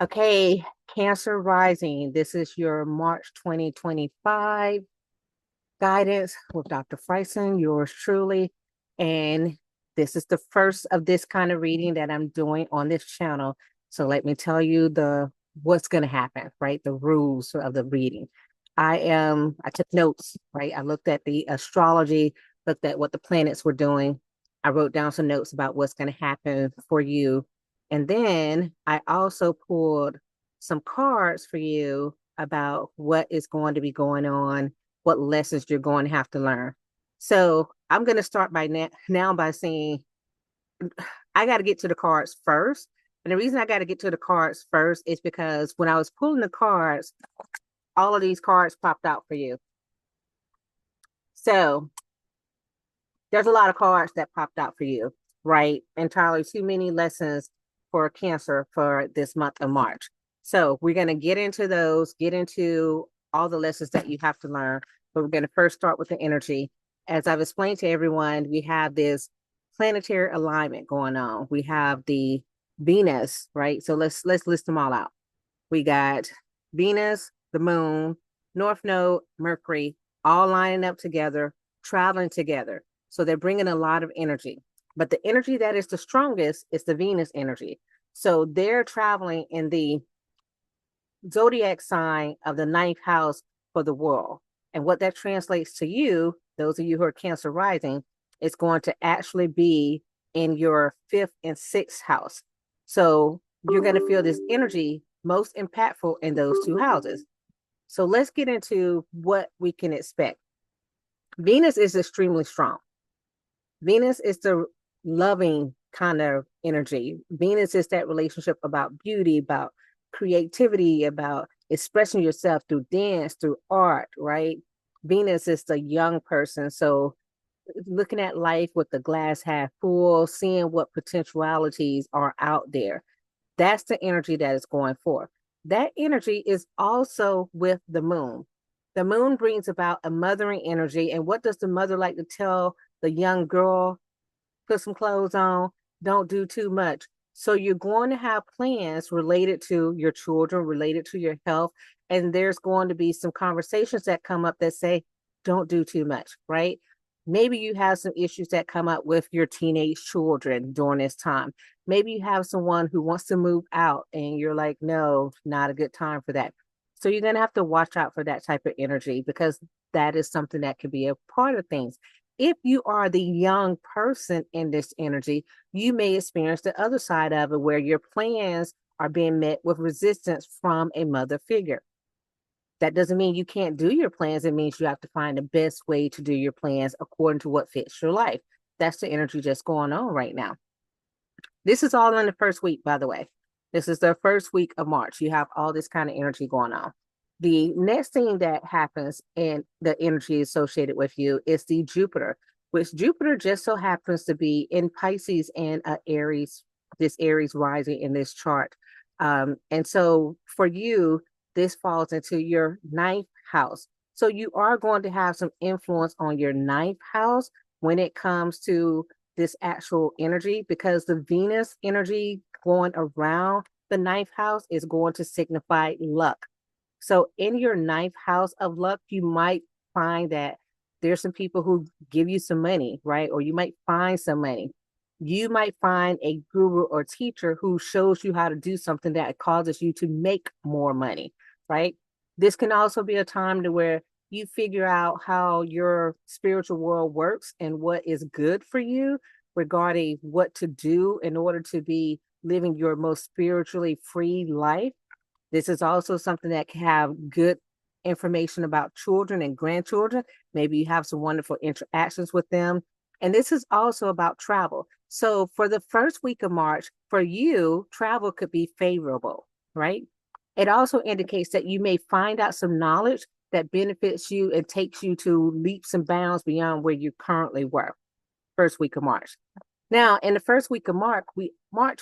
Okay, Cancer rising. This is your March 2025 guidance with Dr. Fryson, yours truly. And this is the first of this kind of reading that I'm doing on this channel. So let me tell you the what's going to happen, right? The rules of the reading. I took notes, right? I looked at the astrology, looked at what the planets were doing. I wrote down some notes about what's going to happen for you. And then I also pulled some cards for you about what is going to be going on, what lessons you're going to have to learn. So I'm going to start by now by saying I got to get to the cards first. And the reason I got to get to the cards first is because when I was pulling the cards, all of these cards popped out for you. So there's a lot of cards that popped out for you, right? Entirely too many lessons for Cancer for this month of March. So we're going to get into those, get into all the lessons that you have to learn. But we're going to first start with the energy. As I've explained to everyone, we have this planetary alignment going on. We have the Venus, right? So let's list them all out. We got Venus, the moon, North Node, Mercury, all lining up together, traveling together. So they're bringing a lot of energy. But the energy that is the strongest is the Venus energy. So they're traveling in the zodiac sign of the ninth house for the world. And what that translates to you, those of you who are Cancer rising, is going to actually be in your fifth and sixth house. So you're going to feel this energy most impactful in those two houses. So let's get into what we can expect. Venus is extremely strong. Venus is the loving kind of energy. Venus is that relationship about beauty, about creativity, about expressing yourself through dance, through art, right? Venus is the young person. So looking at life with the glass half full, seeing what potentialities are out there. That's the energy that is going forth. That energy is also with the moon. The moon brings about a mothering energy. And what does the mother like to tell the young girl? Put some clothes on, don't do too much. So you're going to have plans related to your children, related to your health. And there's going to be some conversations that come up that say, don't do too much, right? Maybe you have some issues that come up with your teenage children during this time. Maybe you have someone who wants to move out and you're like, no, not a good time for that. So you're going to have to watch out for that type of energy because that is something that could be a part of things. If you are the young person in this energy, you may experience the other side of it where your plans are being met with resistance from a mother figure. That doesn't mean you can't do your plans. It means you have to find the best way to do your plans according to what fits your life. That's the energy just going on right now. This is all in the first week, by the way. This is the first week of March. You have all this kind of energy going on. The next thing that happens in the energy associated with you is the Jupiter, which Jupiter just so happens to be in Pisces and Aries, this Aries rising in this chart. And so for you, this falls into your ninth house. So you are going to have some influence on your ninth house when it comes to this actual energy, because the Venus energy going around the ninth house is going to signify luck. So in your ninth house of luck, you might find that there's some people who give you some money, right? Or you might find some money. You might find a guru or teacher who shows you how to do something that causes you to make more money, right? This can also be a time to where you figure out how your spiritual world works and what is good for you regarding what to do in order to be living your most spiritually free life. This is also something that can have good information about children and grandchildren. Maybe you have some wonderful interactions with them. And this is also about travel. So for the first week of March, for you, travel could be favorable, right? It also indicates that you may find out some knowledge that benefits you and takes you to leaps and bounds beyond where you currently were. First week of March. Now, in the first week of March,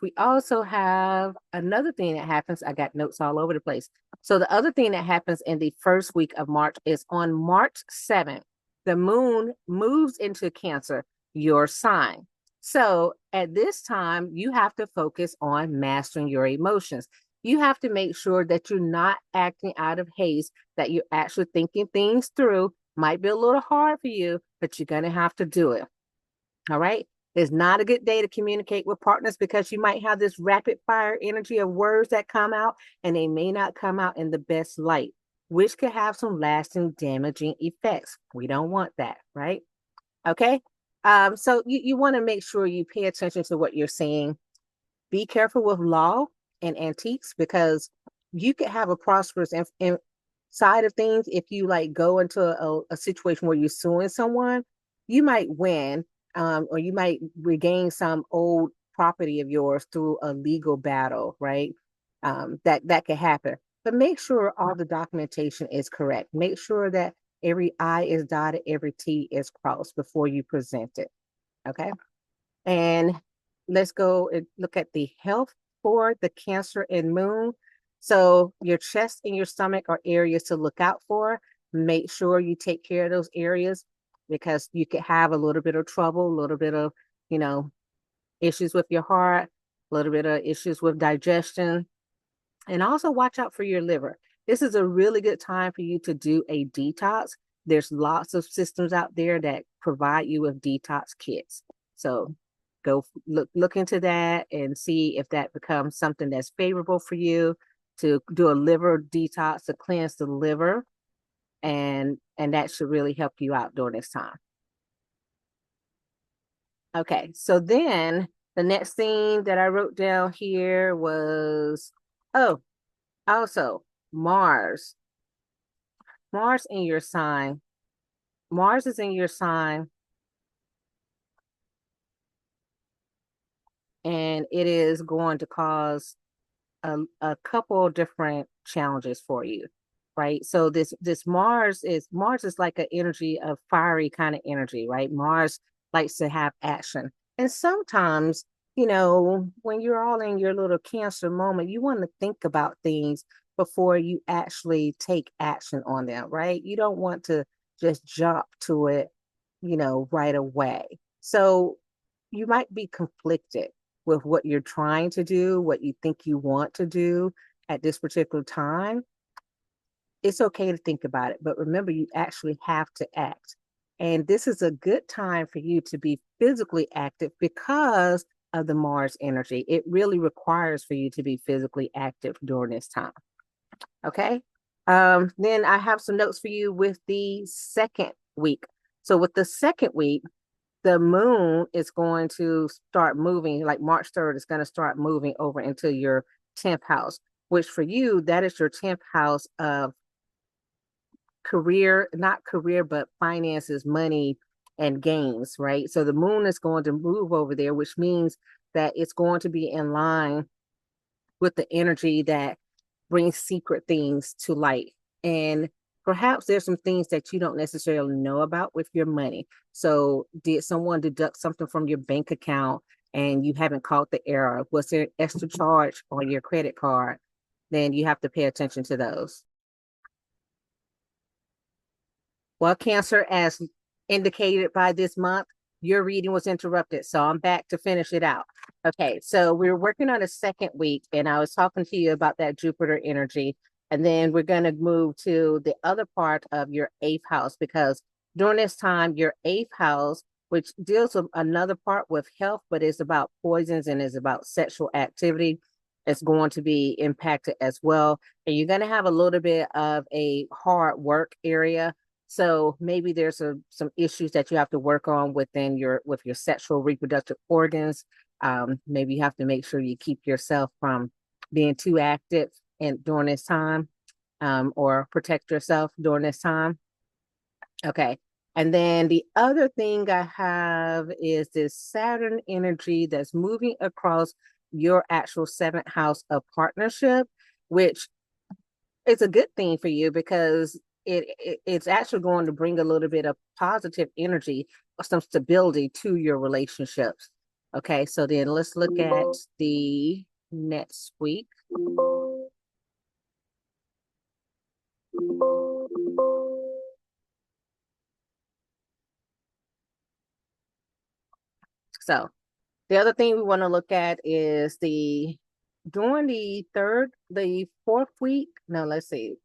we also have another thing that happens. I got notes all over the place. So the other thing that happens in the first week of March is on March 7th, the moon moves into Cancer, your sign. So at this time, you have to focus on mastering your emotions. You have to make sure that you're not acting out of haste, that you're actually thinking things through. Might be a little hard for you, but you're going to have to do it. All right. It's not a good day to communicate with partners because you might have this rapid fire energy of words that come out and they may not come out in the best light, which could have some lasting damaging effects. We don't want that, right? Okay. So you want to make sure you pay attention to what you're saying. Be careful with law and antiques because you could have a prosperous side of things. If you like go into a situation where you're suing someone, you might win, or you might regain some old property of yours through a legal battle, right? That could happen. But make sure all the documentation is correct. Make sure that every I is dotted, every T is crossed before you present it. Okay. And let's go and look at the health for the Cancer and Moon. So your chest and your stomach are areas to look out for. Make sure you take care of those areas because you could have a little bit of trouble, a little bit of, you know, issues with your heart, a little bit of issues with digestion, and also watch out for your liver. This is a really good time for you to do a detox. There's lots of systems out there that provide you with detox kits. So go look into that and see if that becomes something that's favorable for you to do a liver detox to cleanse the liver, and that should really help you out during this time. Okay, so then the next thing that I wrote down here was, oh, also Mars. Mars in your sign. Mars is in your sign, and it is going to cause a couple different challenges for you, right? So this Mars is like an energy of fiery kind of energy, right? Mars likes to have action. And sometimes, when you're all in your little Cancer moment, you want to think about things before you actually take action on them, right? You don't want to just jump to it, right away. So you might be conflicted with what you're trying to do, what you think you want to do at this particular time. It's okay to think about it, but remember, you actually have to act. And this is a good time for you to be physically active because of the Mars energy. It really requires for you to be physically active during this time. Okay. Then I have some notes for you with the second week. So, with the second week, the moon is going to start moving, like March 3rd, is going to start moving over into your 10th house, which for you, that is your 10th house of career, not career, but finances, money, and gains, right? So the moon is going to move over there, which means that it's going to be in line with the energy that brings secret things to light. And perhaps there's some things that you don't necessarily know about with your money. So, did someone deduct something from your bank account and you haven't caught the error? Was there an extra charge on your credit card? Then you have to pay attention to those. Well, Cancer, as indicated by this month, your reading was interrupted. So I'm back to finish it out. Okay, so we're working on a second week, and I was talking to you about that Jupiter energy. And then we're going to move to the other part of your eighth house because during this time, your eighth house, which deals with another part with health, but it's about poisons and is about sexual activity, is going to be impacted as well. And you're going to have a little bit of a hard work area, so maybe there's some issues that you have to work on with your sexual reproductive organs. Maybe you have to make sure you keep yourself from being too active during this time, or protect yourself during this time. Okay. And then the other thing I have is this Saturn energy that's moving across your actual seventh house of partnership, which it's a good thing for you because it's actually going to bring a little bit of positive energy or some stability to your relationships. Okay, so then let's look at the next week. So the other thing we want to look at is the during the fourth week, no, let's see.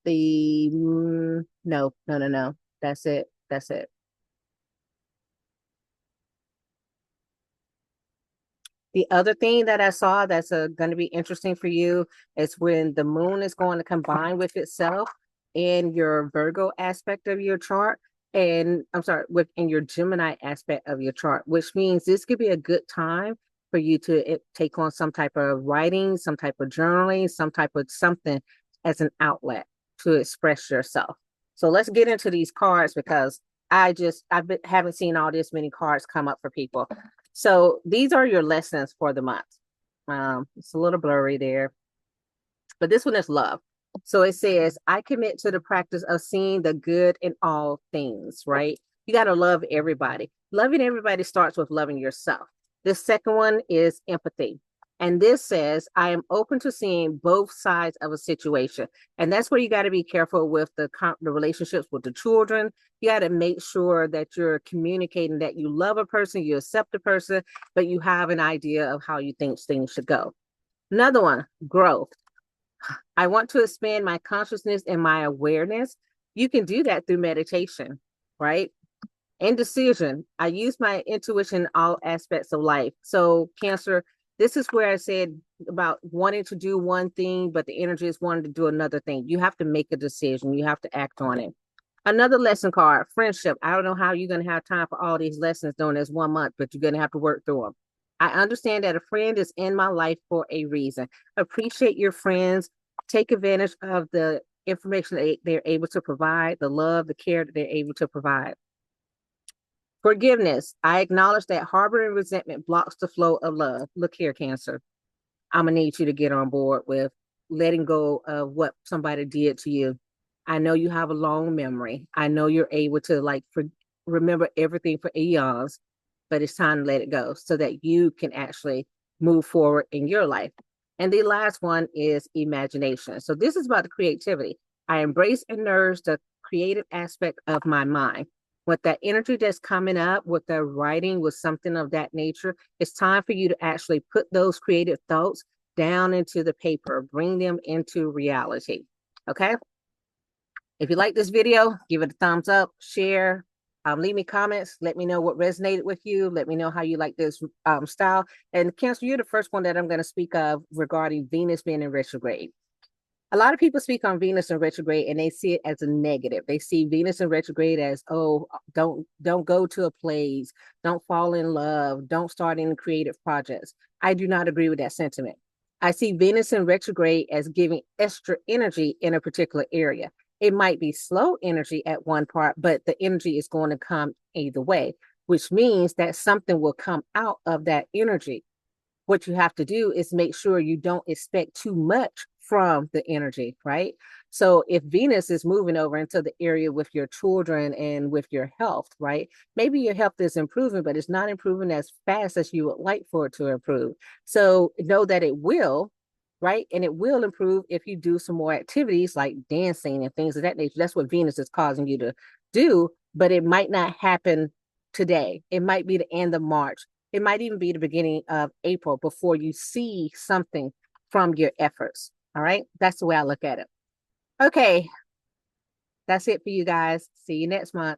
No. That's it. That's it. The other thing that I saw that's going to be interesting for you is when the moon is going to combine with itself in your Virgo aspect of your chart. And I'm sorry, within your Gemini aspect of your chart, which means this could be a good time for you to take on some type of writing, some type of journaling, some type of something as an outlet to express yourself. So let's get into these cards because haven't seen all this many cards come up for people. So these are your lessons for the month. It's a little blurry there, but this one is love. So it says, I commit to the practice of seeing the good in all things, right? You got to love everybody. Loving everybody starts with loving yourself. The second one is empathy. And this says, I am open to seeing both sides of a situation. And that's where you got to be careful with the relationships with the children. You got to make sure that you're communicating that you love a person, you accept a person, but you have an idea of how you think things should go. Another one, growth. I want to expand my consciousness and my awareness. You can do that through meditation, right? Indecision. I use my intuition in all aspects of life. So, Cancer, this is where I said about wanting to do one thing, but the energy is wanting to do another thing. You have to make a decision, you have to act on it. Another lesson card, friendship. I don't know how you're going to have time for all these lessons during this 1 month, but you're going to have to work through them. I understand that a friend is in my life for a reason. Appreciate your friends. Take advantage of the information they're able to provide, the love, the care that they're able to provide. Forgiveness. I acknowledge that harboring resentment blocks the flow of love. Look here, Cancer. I'm going to need you to get on board with letting go of what somebody did to you. I know you have a long memory. I know you're able to remember everything for eons, but it's time to let it go so that you can actually move forward in your life. And the last one is imagination. So this is about the creativity. I embrace and nourish the creative aspect of my mind. With that energy that's coming up, with the writing, with something of that nature, it's time for you to actually put those creative thoughts down into the paper, bring them into reality. Okay. If you like this video, give it a thumbs up, share, leave me comments. Let me know what resonated with you. Let me know how you like this style. And Cancer, you're the first one that I'm going to speak of regarding Venus being in retrograde. A lot of people speak on Venus in retrograde and they see it as a negative. They see Venus in retrograde as, oh, don't go to a place, don't fall in love, don't start any creative projects. I do not agree with that sentiment. I see Venus in retrograde as giving extra energy in a particular area. It might be slow energy at one part, but the energy is going to come either way, which means that something will come out of that energy. What you have to do is make sure you don't expect too much from the energy, right? So if Venus is moving over into the area with your children and with your health, right? Maybe your health is improving, but it's not improving as fast as you would like for it to improve. So know that it will, right? And it will improve if you do some more activities like dancing and things of that nature. That's what Venus is causing you to do, but it might not happen today. It might be the end of March. It might even be the beginning of April before you see something from your efforts. All right. That's the way I look at it. Okay. That's it for you guys. See you next month.